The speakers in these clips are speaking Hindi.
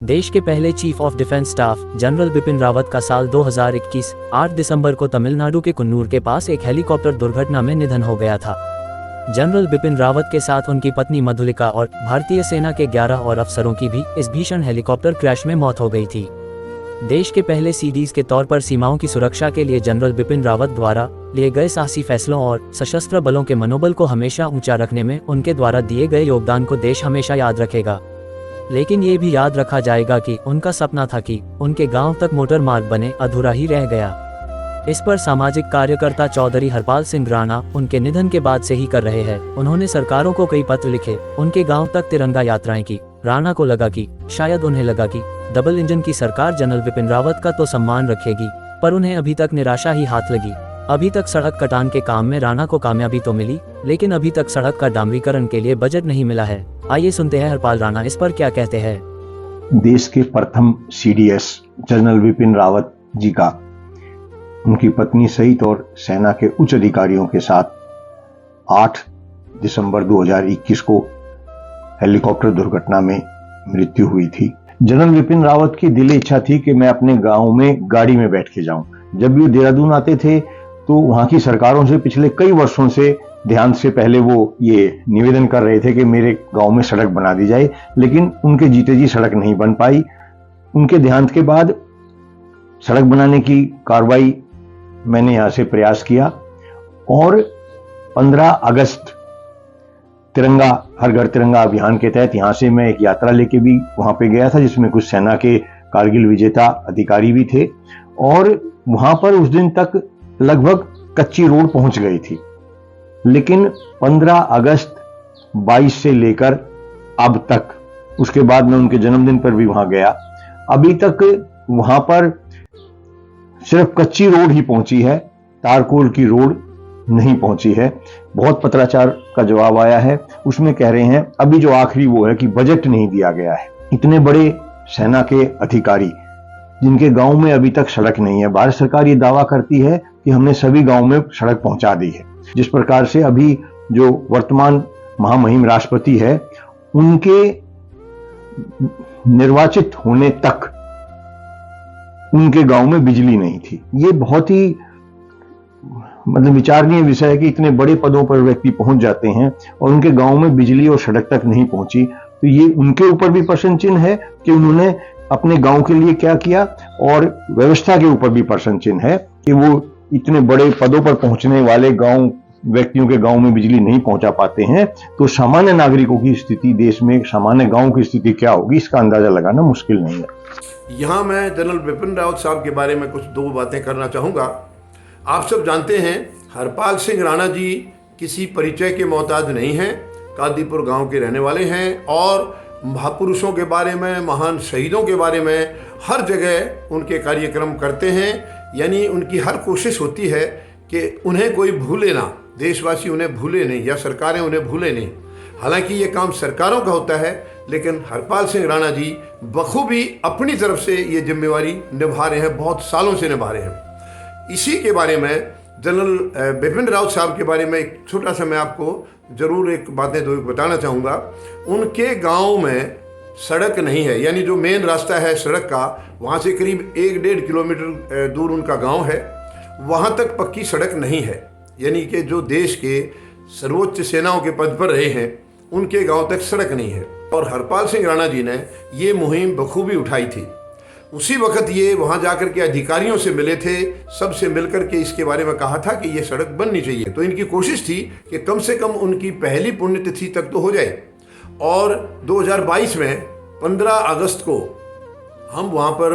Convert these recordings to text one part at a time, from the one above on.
देश के पहले chief of defence staff general Bipin Rawat का साल 2021 8 दिसंबर को तमिलनाडु के कुन्नूर के पास एक हेलीकॉप्टर दुर्घटना में निधन हो गया था। जनरल बिपिन रावत के साथ उनकी पत्नी मधुलिका और भारतीय सेना के 11 और अफसरों की भी इस भीषण हेलीकॉप्टर क्रैश में मौत हो गई थी। देश के पहले सीडीएस के तौर पर सीमाओं की सुरक्षा के लिए जनरल बिपिन रावत द्वारा लिए गए साहसी फैसलों और सशस्त्र बलों के मनोबल को हमेशा ऊंचा रखने में उनके द्वारा दिए गए योगदान को देश हमेशा याद रखेगा। लेकिन ये भी याद रखा जाएगा कि उनका सपना था कि उनके गांव तक मोटर मार्ग बने अधूरा ही रह गया। इस पर सामाजिक कार्यकर्ता चौधरी हरपाल सिंह राणा उनके निधन के बाद से ही कर रहे हैं। उन्होंने सरकारों को कई पत्र लिखे, उनके गांव तक तिरंगा यात्राएं की। राणा को लगा कि शायद उन्हें लगा कि डबल इंजन की सरकार जनरल बिपिन रावत का तो सम्मान रखेगी, पर उन्हें अभी तक निराशा ही हाथ लगी। अभी तक सड़क कटान के काम में राणा को कामयाबी तो मिली, लेकिन अभी तक सड़क का डामरीकरण के लिए बजट नहीं मिला है। आइए सुनते हैं हरपाल राणा इस पर क्या कहते हैं। देश के प्रथम सीडीएस जनरल बिपिन रावत जी का उनकी पत्नी सहित और सेना के उच्च अधिकारियों के साथ 8 दिसंबर 2021 को हेलीकॉप्टर दुर्घटना में मृत्यु हुई थी। जनरल बिपिन रावत की दिली इच्छा थी कि मैं अपने गांव में गाड़ी में बैठ के जाऊं। जब भी देहरादून आते थे तो वहां की सरकारों से पिछले कई वर्षों से ध्यान से पहले वो ये निवेदन कर रहे थे कि मेरे गांव में सड़क बना दी जाए, लेकिन उनके जीते जी सड़क नहीं बन पाई। उनके देहांत के बाद सड़क बनाने की कार्रवाई मैंने यहां से प्रयास किया और 15 अगस्त तिरंगा हर घर तिरंगा अभियान के तहत यहां से मैं एक यात्रा लेके भी वहां पे गया था, जिसमें कुछ सेना के कारगिल विजेता अधिकारी भी थे और वहां पर उस दिन तक लगभग कच्ची रोड पहुंच गई थी। लेकिन 15 अगस्त 22 से लेकर अब तक, उसके बाद मैं उनके जन्मदिन पर भी वहां गया, अभी तक वहां पर सिर्फ कच्ची रोड ही पहुंची है, तारकोल की रोड नहीं पहुंची है। बहुत पत्राचार का जवाब आया है, उसमें कह रहे हैं अभी जो आखिरी वो है कि बजट नहीं दिया गया है। इतने बड़े सेना के अधिकारी जिनके गांव में अभी तक सड़क नहीं है, भारत सरकार ये दावा करती है कि हमने सभी गांव में सड़क पहुंचा दी है। जिस प्रकार से अभी जो वर्तमान महामहिम राष्ट्रपति है, उनके निर्वाचित होने तक उनके गांव में बिजली नहीं थी। ये बहुत ही विचारणीय विषय है कि इतने बड़े पदों पर व्यक्ति पहुंच जाते हैं और उनके गांव में बिजली और सड़क तक नहीं पहुंची। तो ये उनके ऊपर भी प्रश्न चिन्ह है कि उन्होंने अपने गांव के लिए क्या किया, और व्यवस्था के ऊपर भी प्रश्न चिन्ह है कि वो इतने बड़े पदों पर पहुंचने वाले गांव व्यक्तियों के गांव में बिजली नहीं पहुंचा पाते हैं। तो सामान्य नागरिकों की स्थिति, देश में सामान्य गांव की स्थिति क्या होगी, इसका अंदाजा लगाना मुश्किल नहीं है। यहाँ मैं जनरल बिपिन रावत साहब के बारे में कुछ दो बातें करना चाहूँगा। आप सब जानते हैं हरपाल सिंह राणा जी किसी परिचय के मोहताज नहीं हैं, कादीपुर गांव के रहने वाले हैं और महापुरुषों के बारे में, महान शहीदों के बारे में हर जगह उनके कार्यक्रम करते हैं। यानी उनकी हर कोशिश होती है कि उन्हें कोई भूले ना, देशवासी उन्हें भूले नहीं या सरकारें उन्हें भूले नहीं। हालांकि ये काम सरकारों का होता है, लेकिन हरपाल सिंह राणा जी बखूबी अपनी तरफ से ये जिम्मेवारी निभा रहे हैं, बहुत सालों से निभा रहे हैं। इसी के बारे में जनरल बिपिन रावत साहब के बारे में एक छोटा सा मैं आपको ज़रूर एक बातें दो बताना चाहूँगा। उनके गांव में सड़क नहीं है, यानी जो मेन रास्ता है सड़क का, वहाँ से करीब 1-1.5 किलोमीटर दूर उनका गांव है, वहाँ तक पक्की सड़क नहीं है। यानी कि जो देश के सर्वोच्च सेनाओं के पद पर रहे हैं, उनके गांव तक सड़क नहीं है। और हरपाल सिंह राणा जी ने ये मुहिम बखूबी उठाई थी। उसी वक्त ये वहाँ जाकर के अधिकारियों से मिले थे, सबसे मिलकर के इसके बारे में कहा था कि ये सड़क बननी चाहिए। तो इनकी कोशिश थी कि कम से कम उनकी पहली पुण्यतिथि तक तो हो जाए। और 2022 में 15 अगस्त को हम वहाँ पर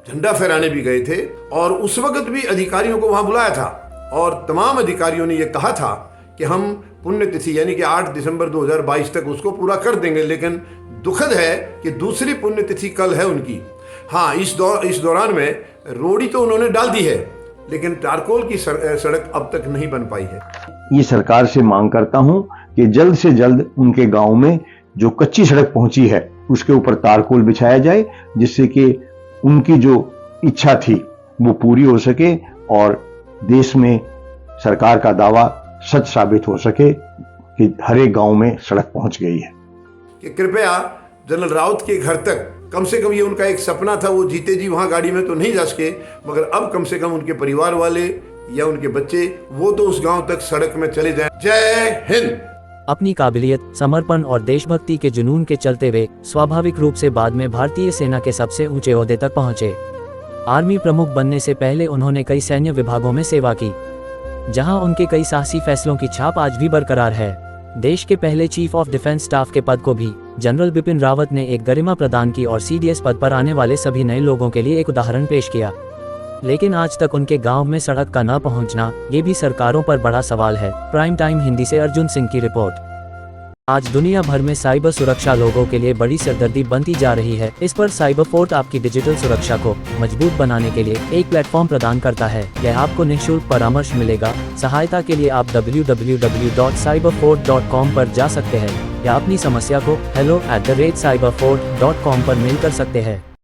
झंडा फहराने भी गए थे और उस वक्त भी अधिकारियों को वहाँ बुलाया था और तमाम अधिकारियों ने ये कहा था कि हम पुण्यतिथि यानी कि 8 दिसंबर 2022 तक उसको पूरा कर देंगे। लेकिन दुखद है कि दूसरी पुण्यतिथि कल है उनकी। हाँ, इस दौरान में रोड़ी तो उन्होंने डाल दी है, लेकिन तारकोल की सड़क अब तक नहीं बन पाई है। ये सरकार से मांग करता हूं कि जल्द से जल्द उनके गांव में जो कच्ची सड़क पहुंची है उसके ऊपर तारकोल बिछाया जाए, जिससे कि उनकी जो इच्छा थी वो पूरी हो सके और देश में सरकार का दावा सच साबित हो सके कि हर एक गांव में सड़क पहुंच गई है। कि कृपया जनरल रावत के घर तक कम से कम ये उनका एक सपना था, वो जीते जी वहाँ गाड़ी में तो नहीं जा सके, मगर अब कम से कम उनके परिवार वाले या उनके बच्चे वो तो उस गांव तक सड़क में चले जाएं। जय हिंद। अपनी काबिलियत, समर्पण और देशभक्ति के जुनून के चलते वे स्वाभाविक रूप से बाद में भारतीय सेना के सबसे ऊंचे ओहदे तक पहुंचे। आर्मी प्रमुख बनने से पहले उन्होंने कई सैन्य विभागों में सेवा की, जहां उनके कई साहसी फैसलों की छाप आज भी बरकरार है। देश के पहले चीफ ऑफ डिफेंस स्टाफ के पद को भी जनरल बिपिन रावत ने एक गरिमा प्रदान की और CDS पद पर आने वाले सभी नए लोगों के लिए एक उदाहरण पेश किया। लेकिन आज तक उनके गांव में सड़क का न पहुंचना, ये भी सरकारों पर बड़ा सवाल है। प्राइम टाइम हिंदी से अर्जुन सिंह की रिपोर्ट। आज दुनिया भर में साइबर सुरक्षा लोगों के लिए बड़ी सरदर्दी बनती जा रही है। इस पर साइबर फोर्ट आपकी डिजिटल सुरक्षा को मजबूत बनाने के लिए एक प्लेटफॉर्म प्रदान करता है। यह आपको निःशुल्क परामर्श मिलेगा। सहायता के लिए आप www.cyberfort.com पर जा सकते हैं या अपनी समस्या को hello@cyberfort.com पर मेल कर सकते हैं।